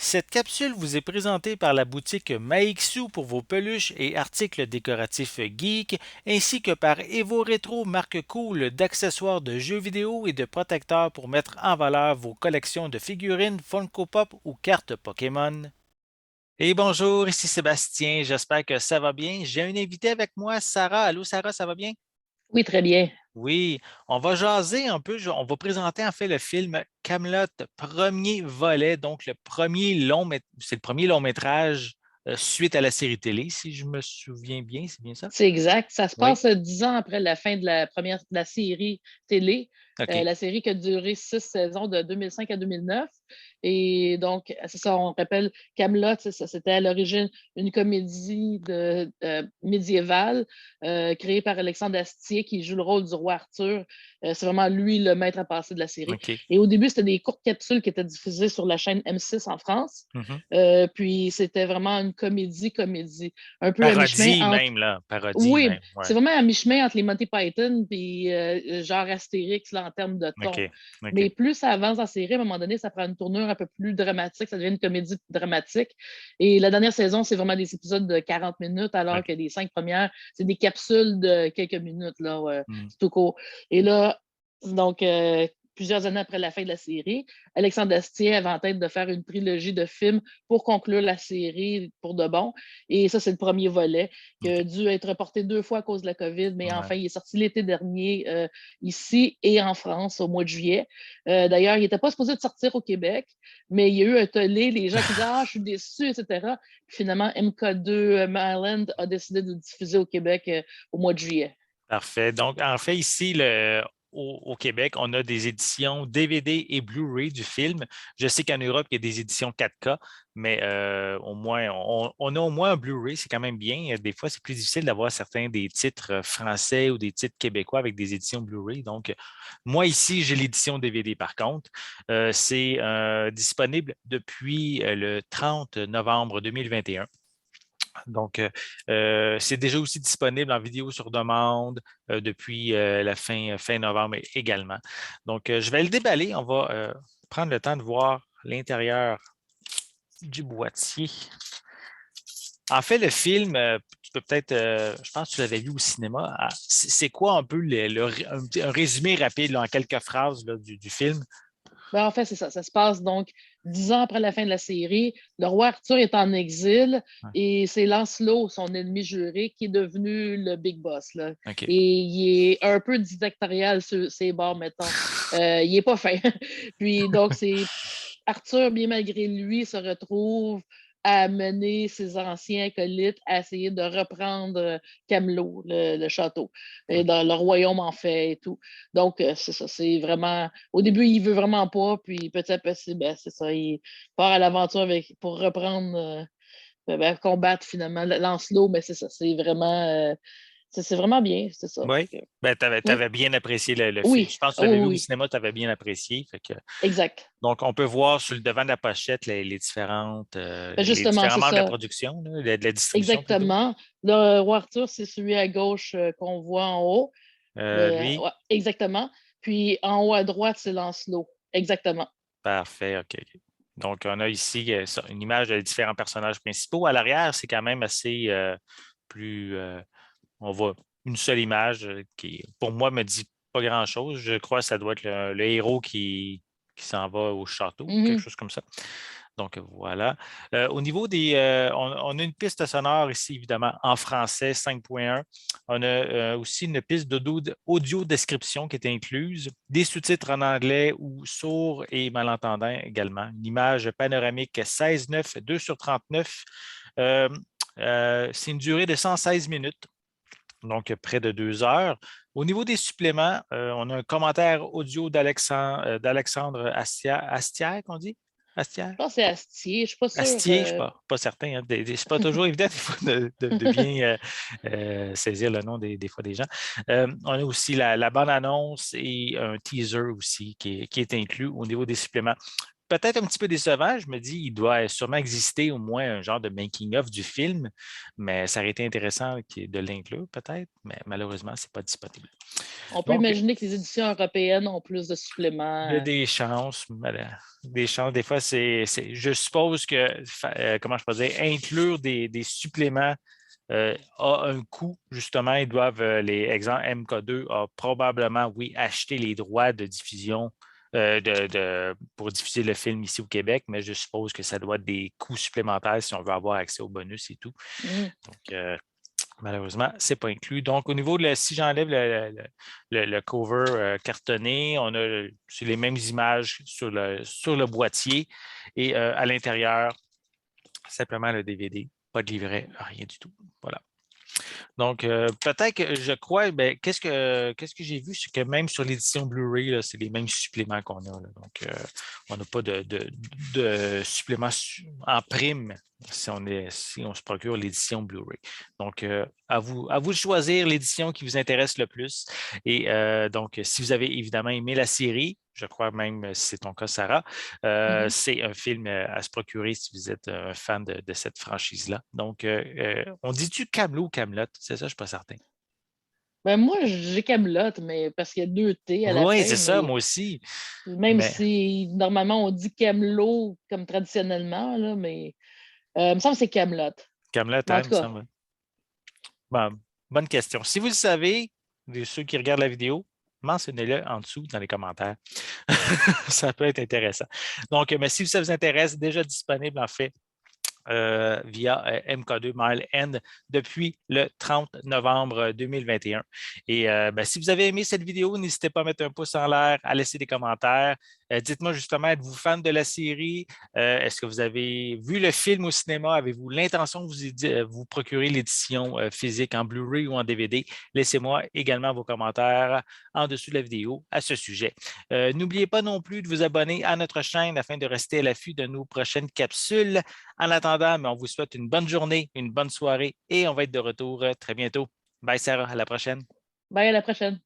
Cette capsule vous est présentée par la boutique Maixu pour vos peluches et articles décoratifs geek, ainsi que par Evo Retro, marque cool d'accessoires de jeux vidéo et de protecteurs pour mettre en valeur vos collections de figurines Funko Pop ou cartes Pokémon. Et bonjour, ici Sébastien, j'espère que ça va bien. J'ai un invité avec moi, Sarah. Allô Sarah, ça va bien? Oui, très bien. Oui, on va jaser un peu, on va présenter en fait le film Camelot, premier volet, donc c'est le premier long métrage suite à la série télé, si je me souviens bien, c'est bien ça? C'est exact. Ça se Oui, passe 10 ans après la fin de la série télé. OK. La série qui a duré 6 saisons de 2005 à 2009. Et donc, c'est ça, on rappelle, Camelot, c'était à l'origine une comédie médiévale créée par Alexandre Astier qui joue le rôle du roi Arthur. C'est vraiment lui le maître à passer de la série. OK. Et au début, c'était des courtes capsules qui étaient diffusées sur la chaîne M6 en France. Mhm. Puis c'était vraiment une comédie, un peu à mi-chemin Parodie entre. même, là, parodie Oui, même, ouais. c'est vraiment à mi-chemin entre les Monty Python puis genre Astérix là, en termes de ton. OK, OK. Mais plus ça avance en série, à un moment donné, ça prend une tournure un peu plus dramatique, ça devient une comédie dramatique. Et la dernière saison, c'est vraiment des épisodes de 40 minutes, alors que OK. les 5 premières, c'est des capsules de quelques minutes, là, ouais, Hmm. c'est tout court. Et là, donc, plusieurs années après la fin de la série, Alexandre Astier avait en tête de faire une trilogie de films pour conclure la série pour de bon. Et ça, c'est le premier volet qui OK. a dû être reporté 2 fois à cause de la COVID, mais Ouais. enfin, il est sorti l'été dernier ici et en France au mois de juillet. D'ailleurs, il n'était pas supposé de sortir au Québec, mais il y a eu un tollé, les gens qui disaient Ah, je suis déçu, etc. Puis finalement, MK2 Maryland a décidé de diffuser au Québec au mois de juillet. Parfait. Donc, en fait, ici, au Québec, on a des éditions DVD et Blu-ray du film. Je sais qu'en Europe, il y a des éditions 4K, mais au moins, on a au moins un Blu-ray, c'est quand même bien. Des fois, c'est plus difficile d'avoir certains des titres français ou des titres québécois avec des éditions Blu-ray. Donc, moi, ici, j'ai l'édition DVD par contre. C'est disponible depuis le 30 novembre 2021. Donc, c'est déjà aussi disponible en vidéo sur demande depuis la fin novembre également. Donc, je vais le déballer. On va prendre le temps de voir l'intérieur du boîtier. En fait, le film, tu peux peut-être, je pense que tu l'avais vu au cinéma. C'est quoi un peu un résumé rapide là, en quelques phrases là, du film? Ben, en fait, c'est ça. Ça se passe donc 10 ans après la fin de la série. Le roi Arthur est en exil Ouais. et c'est Lancelot, son ennemi juré, qui est devenu le big boss, là. OK. Et il est un peu dictatorial sur ses bords, mettons. Il est pas fin. Puis donc, c'est Arthur, bien malgré lui, se retrouve à mener ses anciens acolytes à essayer de reprendre Camelot, le château, et OK. dans le royaume en fait et tout. Donc, c'est ça, c'est vraiment. Au début, il veut vraiment pas, puis petit à petit, ben, c'est ça, il part à l'aventure pour reprendre, combattre finalement Lancelot, mais c'est ça, c'est vraiment, c'est vraiment bien, c'est ça. Oui. Ben, tu Oui, avais bien apprécié le film. oui, Je pense que tu oh, l'avais vu oui, au oui, cinéma, tu avais bien apprécié. exact. Donc, on peut voir sur le devant de la pochette Ben, les justement, différents c'est membres de la ça. production, là, de la distribution plutôt. Exactement. Le roi Arthur, c'est celui à gauche qu'on voit en haut. Lui, Ouais, exactement. Puis en haut à droite, c'est Lancelot. Exactement. parfait, OK. OK. Donc, on a ici une image des différents personnages principaux. À l'arrière, c'est quand même assez plus. On voit une seule image qui, pour moi, me dit pas grand-chose. Je crois que ça doit être le héros qui s'en va au château, quelque Mhm. chose comme ça. Donc voilà. Au niveau on a une piste sonore ici, évidemment, en français 5.1. On a aussi une piste audio description qui est incluse, des sous-titres en anglais ou sourds et malentendants également. Une image panoramique 16:9, 2 sur 39. Euh, c'est une durée de 116 minutes, donc près de 2 heures. Au niveau des suppléments, on a un commentaire audio d'Alexandre Astière, qu'on dit? Astière? Je pense que c'est Astier. Je suis pas sûre. Astier, je ne suis pas certain. Hein. C'est pas toujours évident des fois de bien saisir le nom des fois des gens. On a aussi la bande-annonce et un teaser aussi qui est inclus au niveau des suppléments. peut-être un petit peu décevant. Je me dis, il doit sûrement exister au moins un genre de making-of du film, mais ça aurait été intéressant de l'inclure peut-être, mais malheureusement, ce n'est pas disponible. On peut Donc, imaginer que les éditions européennes ont plus de il y a suppléments. des chances, des chances. Des fois, je suppose que, comment je peux dire, inclure des suppléments a un coût, justement. Ils doivent, les exemples MK2 a probablement, oui, acheté les droits de diffusion pour diffuser le film ici au Québec, mais je suppose que ça doit être des coûts supplémentaires si on veut avoir accès au bonus et tout. Mm. Donc, malheureusement, ce n'est pas inclus. Donc, au niveau de si j'enlève le cover cartonné, on a sur les mêmes images sur le boîtier et à l'intérieur, simplement le DVD. Pas de livret, rien du tout. Voilà. Donc, peut-être que je crois, ben, qu'est-ce que j'ai vu, c'est que même sur l'édition Blu-ray, là, c'est les mêmes suppléments qu'on a, là. Donc, on n'a pas de suppléments en prime si on se procure l'édition Blu-ray. Donc, à vous de choisir l'édition qui vous intéresse le plus. Et donc, si vous avez évidemment aimé la série, je crois même si c'est ton cas, Sarah, Mhm. c'est un film à se procurer si vous êtes un fan de cette franchise-là. Donc, on dit-tu Camelot ou Camelot? C'est ça, je ne suis pas certain. Ben, moi, j'ai Camelot, mais parce qu'il y a deux T à la Oui, fin, c'est ça, mais moi aussi. même Mais si normalement on dit Camelot comme traditionnellement, là, mais il me semble que c'est Camelot. Camelot, Mais en hein, il tout me cas, semble. Bon, bonne question. Si vous le savez, ceux qui regardent la vidéo, mentionnez-le en dessous dans les commentaires. Ça peut être intéressant. Donc, mais si ça vous intéresse, déjà disponible en fait via MK2 Mile End depuis le 30 novembre 2021. Et ben, si vous avez aimé cette vidéo, n'hésitez pas à mettre un pouce en l'air, à laisser des commentaires. Dites-moi justement, êtes-vous fan de la série? Est-ce que vous avez vu le film au cinéma? Avez-vous l'intention de vous procurer l'édition physique en Blu-ray ou en DVD? Laissez-moi également vos commentaires en dessous de la vidéo à ce sujet. N'oubliez pas non plus de vous abonner à notre chaîne afin de rester à l'affût de nos prochaines capsules. En attendant, mais on vous souhaite une bonne journée, une bonne soirée et on va être de retour très bientôt. Bye Sarah, à la prochaine. bye à la prochaine.